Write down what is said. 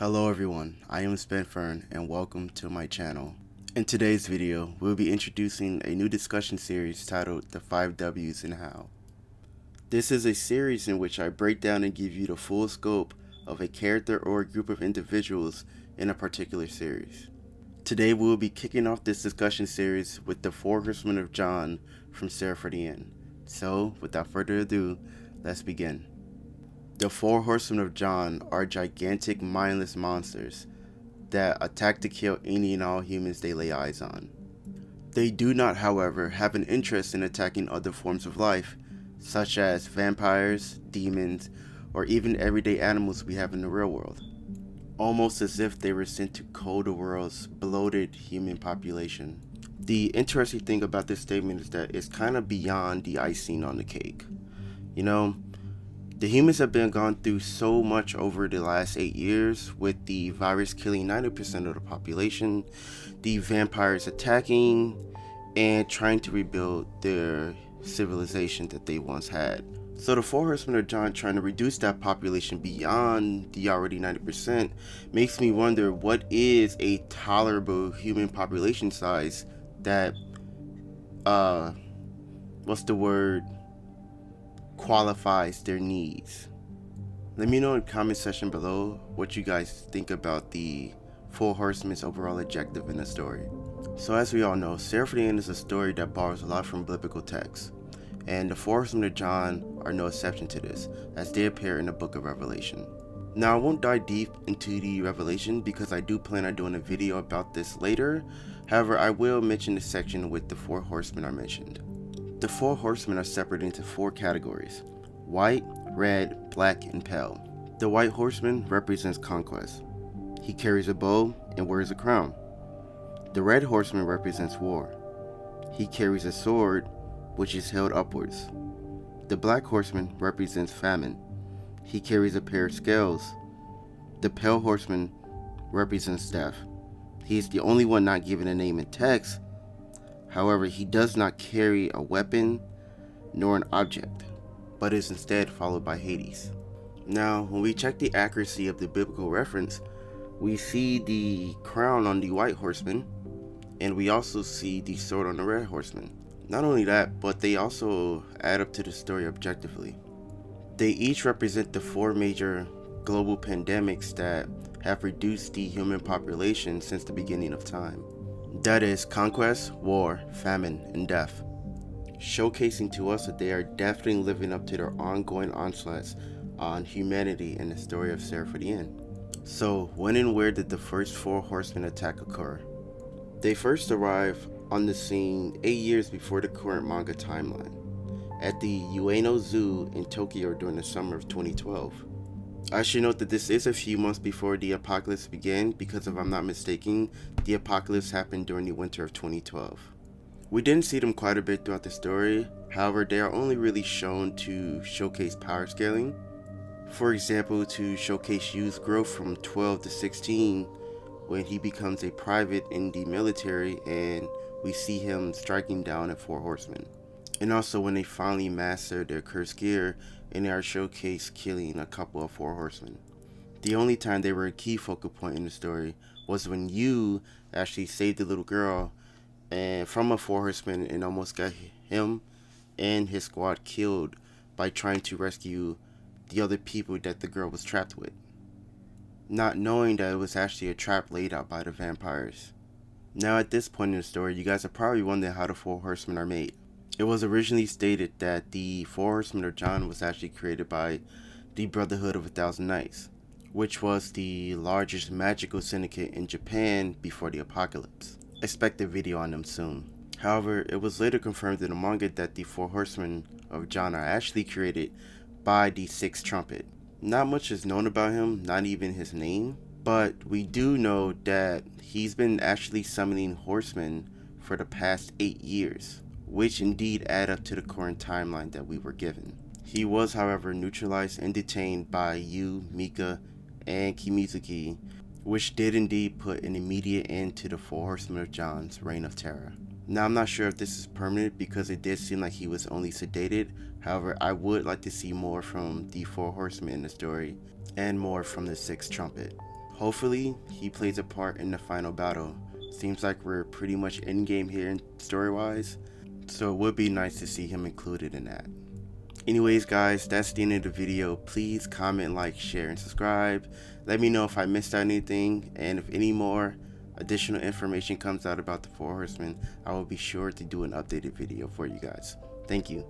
Hello everyone, I am Spenfern and welcome to my channel. In today's video, we'll be introducing a new discussion series titled The 5Ws and How. This is a series in which I break down and give you the full scope of a character or a group of individuals in a particular series. Today we will be kicking off this discussion series with the 4 Horsemen of John from Seraph. So, without further ado, let's begin. The 4 Horsemen of John are gigantic, mindless monsters that attack to kill any and all humans they lay eyes on. They do not, however, have an interest in attacking other forms of life, such as vampires, demons, or even everyday animals we have in the real world. Almost as if they were sent to cull the world's bloated human population. The interesting thing about this statement is that it's kind of beyond the icing on the cake. The humans have been gone through so much over the last 8 years, with the virus killing 90% of the population, the vampires attacking, and trying to rebuild their civilization that they once had. So the 4 Horsemen of John trying to reduce that population beyond the already 90% makes me wonder what is a tolerable human population size that, qualifies their needs. Let me know in the comment section below what you guys think about the 4 Horsemen's overall objective in the story. So as we all know, Seraph is a story that borrows a lot from biblical texts, and the 4 Horsemen of John are no exception to this, as they appear in the book of Revelation. Now I won't dive deep into the Revelation because I do plan on doing a video about this later. However, I will mention the section with the 4 Horsemen are mentioned. The 4 Horsemen are separated into 4 categories: white, red, black, and pale. The white horseman represents conquest. He carries a bow and wears a crown. The red horseman represents war. He carries a sword, which is held upwards. The black horseman represents famine. He carries a pair of scales. The pale horseman represents death. He is the only one not given a name in text. However, he does not carry a weapon nor an object, but is instead followed by Hades. Now, when we check the accuracy of the biblical reference, we see the crown on the white horseman, and we also see the sword on the red horseman. Not only that, but they also add up to the story objectively. They each represent the 4 major global pandemics that have reduced the human population since the beginning of time. That is conquest, war, famine, and death, showcasing to us that they are definitely living up to their ongoing onslaughts on humanity in the story of Seraph. So, when and where did the first 4 Horsemen attack occur? They first arrived on the scene 8 years before the current manga timeline, at the Ueno Zoo in Tokyo during the summer of 2012. I should note that this is a few months before the apocalypse began, because if I'm not mistaken, the apocalypse happened during the winter of 2012. We didn't see them quite a bit throughout the story, however they are only really shown to showcase power scaling. For example, to showcase Yu's growth from 12 to 16 when he becomes a private in the military and we see him striking down at 4 Horsemen. And also when they finally master their cursed gear and they are showcased killing a couple of 4 Horsemen. The only time they were a key focal point in the story was when Yu actually saved the little girl from a 4 Horseman and almost got him and his squad killed by trying to rescue the other people that the girl was trapped with, not knowing that it was actually a trap laid out by the vampires. Now at this point in the story, you guys are probably wondering how the 4 Horsemen are made. It was originally stated that the 4 Horsemen of John was actually created by the Brotherhood of 1,000 Knights, which was the largest magical syndicate in Japan before the apocalypse. Expect a video on them soon. However, it was later confirmed in the manga that the 4 Horsemen of John are actually created by the 6th Trumpet. Not much is known about him, not even his name, but we do know that he's been actually summoning horsemen for the past 8 years. Which indeed add up to the current timeline that we were given. He was, however, neutralized and detained by Yu, Mika, and Kimizuki, which did indeed put an immediate end to the 4 Horsemen of John's reign of terror. Now, I'm not sure if this is permanent because it did seem like he was only sedated. However, I would like to see more from the 4 Horsemen in the story and more from the 6th Trumpet. Hopefully, he plays a part in the final battle. Seems like we're pretty much in game here story-wise, so it would be nice to see him included in that. Anyways guys, that's the end of the video. Please comment, like, share, and subscribe. Let me know if I missed out anything, and if any more additional information comes out about the 4 Horsemen, I will be sure to do an updated video for you guys. Thank you.